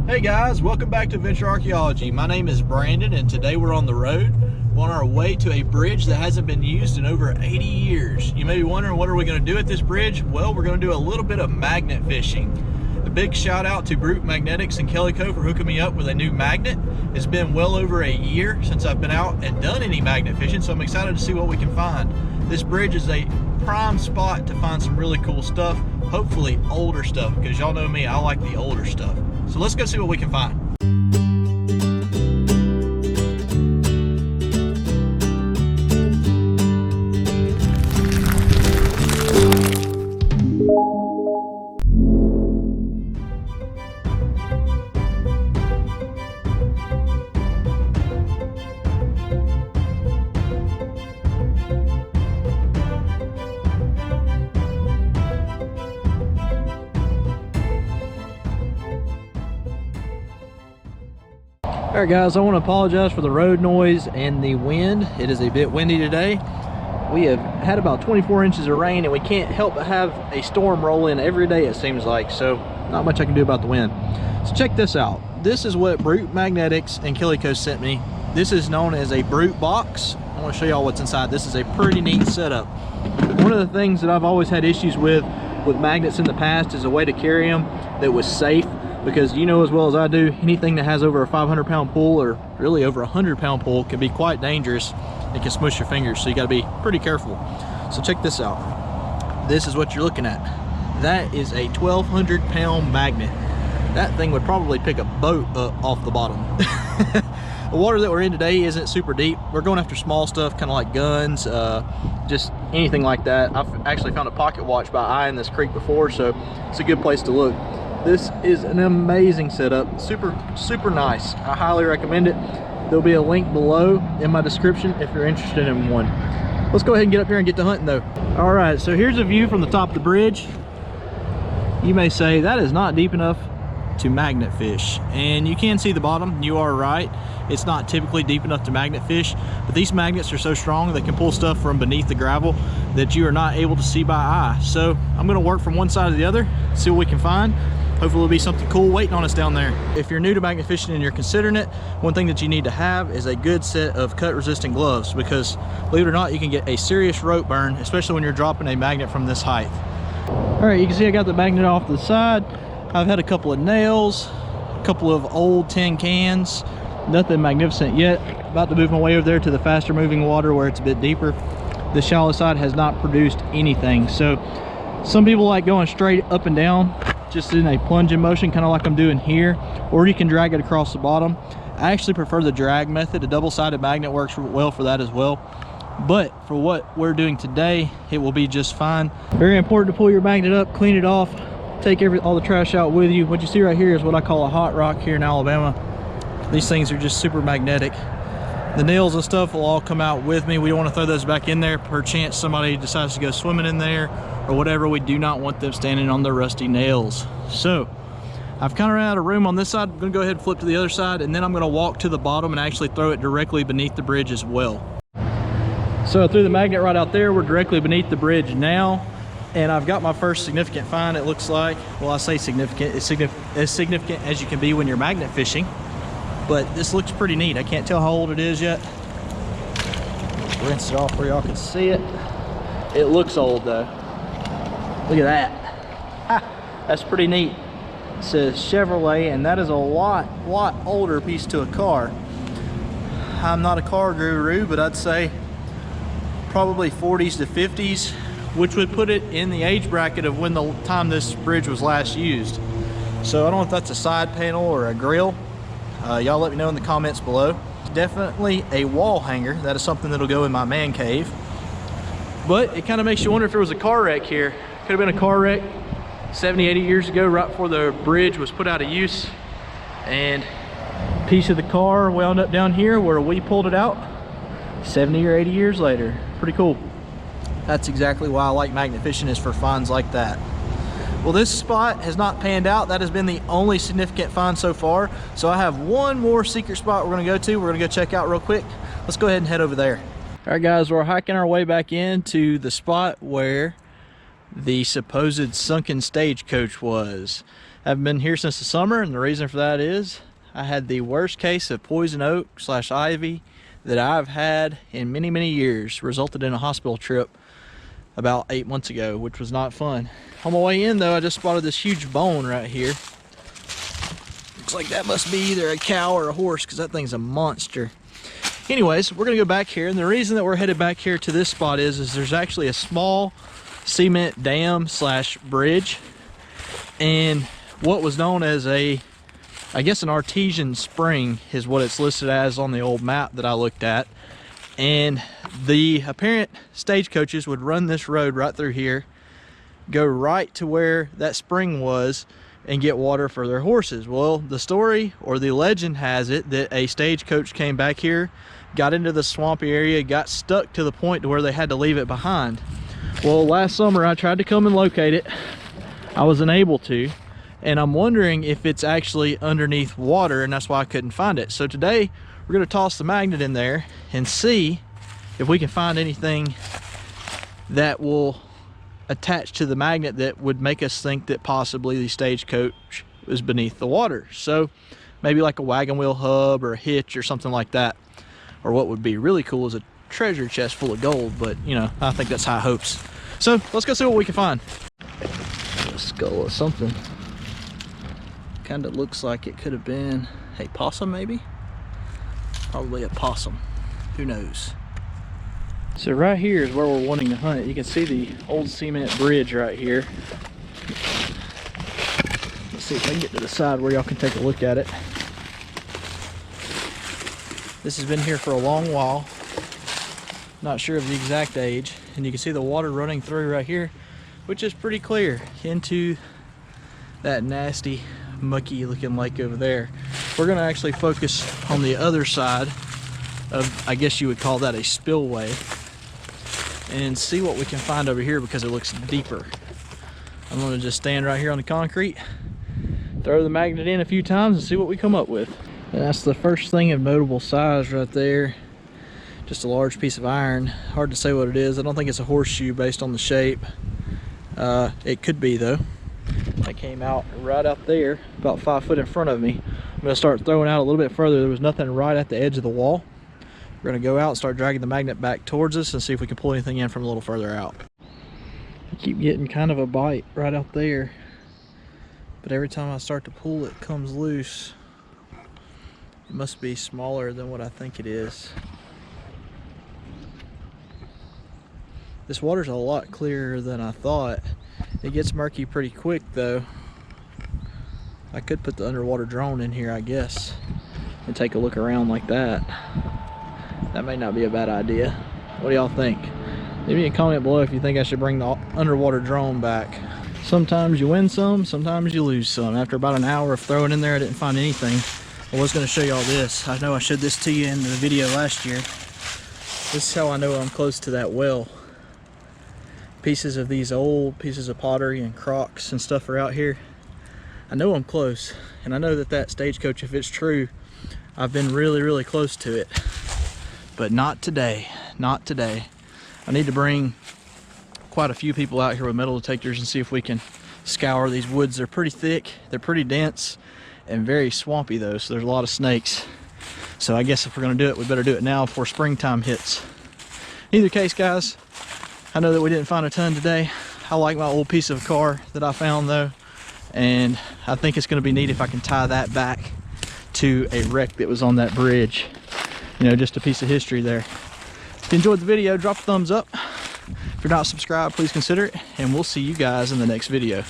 Hey guys, welcome back to Adventure Archaeology. My name is Brandon and today we're on the road. We're on our way to a bridge that hasn't been used in over 80 years. You may be wondering, what are we going to do at this bridge? Well, we're going to do a little bit of magnet fishing. A big shout out to Brute Magnetics in Kelly Cove for hooking me up with a new magnet. It's been well over a year since I've been out and done any magnet fishing, so I'm excited to see what we can find. This bridge is a prime spot to find some really cool stuff, hopefully older stuff, because y'all know me, I like the older stuff. So let's go see what we can find. Alright guys, I want to apologize for the road noise and the wind. It is a bit windy today. We have had about 24 inches of rain and we can't help but have a storm roll in every day, it seems like, so not much I can do about the wind. So check this out. This is what Brute Magnetics and Kelly Cove sent me. This is known as a Brute box. I want to show y'all what's inside. This is a pretty neat setup. One of the things that I've always had issues with magnets in the past is a way to carry them that was safe. Because you know as well as I do, anything that has over a 500-pound pull or really over a 100-pound pull can be quite dangerous. It can smush your fingers, so you got to be pretty careful. So check this out. This is what you're looking at. That is a 1,200-pound magnet. That thing would probably pick a boat up off the bottom. The water that we're in today isn't super deep. We're going after small stuff, kind of like guns, just anything like that. I've actually found a pocket watch by eyeing this creek before, so it's a good place to look. This is an amazing setup, super nice. I highly recommend it. There'll be a link below in my description if you're interested in one. Let's go ahead and get up here and get to hunting though. All right, so here's a view from the top of the bridge. You may say that is not deep enough to magnet fish, and you can see the bottom. You are right, it's not typically deep enough to magnet fish, but these magnets are so strong they can pull stuff from beneath the gravel that you are not able to see by eye. So I'm going to work from one side to the other, see what we can find. Hopefully there'll be something cool waiting on us down there. If you're new to magnet fishing and you're considering it, one thing that you need to have is a good set of cut resistant gloves, because believe it or not, you can get a serious rope burn, especially when you're dropping a magnet from this height. All right, you can see I got the magnet off to the side. I've had a couple of nails, a couple of old tin cans, nothing magnificent yet. About to move my way over there to the faster moving water where it's a bit deeper. The shallow side has not produced anything. So some people like going straight up and down, just in a plunging motion, kind of like I'm doing here, or you can drag it across the bottom. I actually prefer the drag method. A double-sided magnet works well for that as well, but for what we're doing today, it will be just fine. Very important to pull your magnet up, clean it off, take all the trash out with you. What you see right here is what I call a hot rock here in Alabama. These things are just super magnetic. The nails and stuff will all come out with me. We don't want to throw those back in there. Perchance somebody decides to go swimming in there or whatever. We do not want them standing on their rusty nails. So I've kind of ran out of room on this side. I'm going to go ahead and flip to the other side, and then I'm going to walk to the bottom and actually throw it directly beneath the bridge as well. So I threw the magnet right out there. We're directly beneath the bridge now, and I've got my first significant find, it looks like. Well, I say significant. It's as significant as you can be when you're magnet fishing. But this looks pretty neat. I can't tell how old it is yet. Rinse it off where y'all can see it. It looks old though. Look at that. Ha, that's pretty neat. It says Chevrolet, and that is a lot older piece to a car. I'm not a car guru, but I'd say probably 40s to 50s, which would put it in the age bracket of when the time this bridge was last used. So I don't know if that's a side panel or a grill. Y'all let me know in the comments below. Definitely a wall hanger. That is something that'll go in my man cave. But it kind of makes you wonder if there was a car wreck here. Could have been a car wreck 70, 80 years ago, right before the bridge was put out of use. And a piece of the car wound up down here where we pulled it out 70 or 80 years later. Pretty cool. That's exactly why I like magnet fishing, is for finds like that. Well, this spot has not panned out. That has been the only significant find so far. So I have one more secret spot we're gonna go to. We're gonna go check out real quick. Let's go ahead and head over there. All right, guys, we're hiking our way back into the spot where the supposed sunken stagecoach was. Haven't been here since the summer, and the reason for that is I had the worst case of poison oak / ivy that I've had in many, many years. Resulted in a hospital trip about 8 months ago, which was not fun. On my way in though, I just spotted this huge bone right here. Looks like that must be either a cow or a horse, because that thing's a monster. Anyways, we're gonna go back here, and the reason that we're headed back here to this spot is there's actually a small cement dam / bridge, and what was known as I guess an artesian spring is what it's listed as on the old map that I looked at. And the apparent stagecoaches would run this road right through here, go right to where that spring was, and get water for their horses. Well, the story or the legend has it that a stagecoach came back here, got into the swampy area, got stuck to the point to where they had to leave it behind. Well, last summer I tried to come and locate it. I wasn't able to, and I'm wondering if it's actually underneath water, and that's why I couldn't find it. So today we're going to toss the magnet in there and see if we can find anything that will attach to the magnet that would make us think that possibly the stagecoach was beneath the water. So maybe like a wagon wheel hub or a hitch or something like that. Or what would be really cool is a treasure chest full of gold, but you know, I think that's high hopes. So let's go see what we can find. A skull or something. Kind of looks like it could have been a possum, maybe? Probably a possum. Who knows? So right here is where we're wanting to hunt. You can see the old cement bridge right here. Let's see if I can get to the side where y'all can take a look at it. This has been here for a long while. Not sure of the exact age. And you can see the water running through right here, which is pretty clear into that nasty, mucky looking lake over there. We're gonna actually focus on the other side of, I guess you would call that a spillway, and see what we can find over here because it looks deeper. I'm gonna just stand right here on the concrete, throw the magnet in a few times and see what we come up with. And that's the first thing of notable size right there. Just a large piece of iron. Hard to say what it is. I don't think it's a horseshoe based on the shape. It could be though. That came out right out there, about 5 foot in front of me. I'm gonna start throwing out a little bit further. There was nothing right at the edge of the wall. We're gonna go out and start dragging the magnet back towards us and see if we can pull anything in from a little further out. I keep getting kind of a bite right out there, but every time I start to pull it comes loose. It must be smaller than what I think it is. This water's a lot clearer than I thought. It gets murky pretty quick though. I could put the underwater drone in here, I guess, and take a look around like that. That may not be a bad idea. What do y'all think? Leave me a comment below if you think I should bring the underwater drone back. Sometimes you win some, sometimes you lose some. After about an hour of throwing in there, I didn't find anything. I was going to show y'all this. I know I showed this to you in the video last year. This is how I know I'm close to that well. Pieces of these old pieces of pottery and crocks and stuff are out here. I know I'm close, and I know that that stagecoach, if it's true, I've been really, really close to it. But not today, not today. I need to bring quite a few people out here with metal detectors and see if we can scour these woods. They're pretty thick, they're pretty dense, and very swampy though, so there's a lot of snakes. So I guess if we're gonna do it, we better do it now before springtime hits. In either case, guys, I know that we didn't find a ton today. I like my old piece of car that I found though, and I think it's gonna be neat if I can tie that back to a wreck that was on that bridge. You know, just a piece of history there. If you enjoyed the video, drop a thumbs up. If you're not subscribed, please consider it, and we'll see you guys in the next video.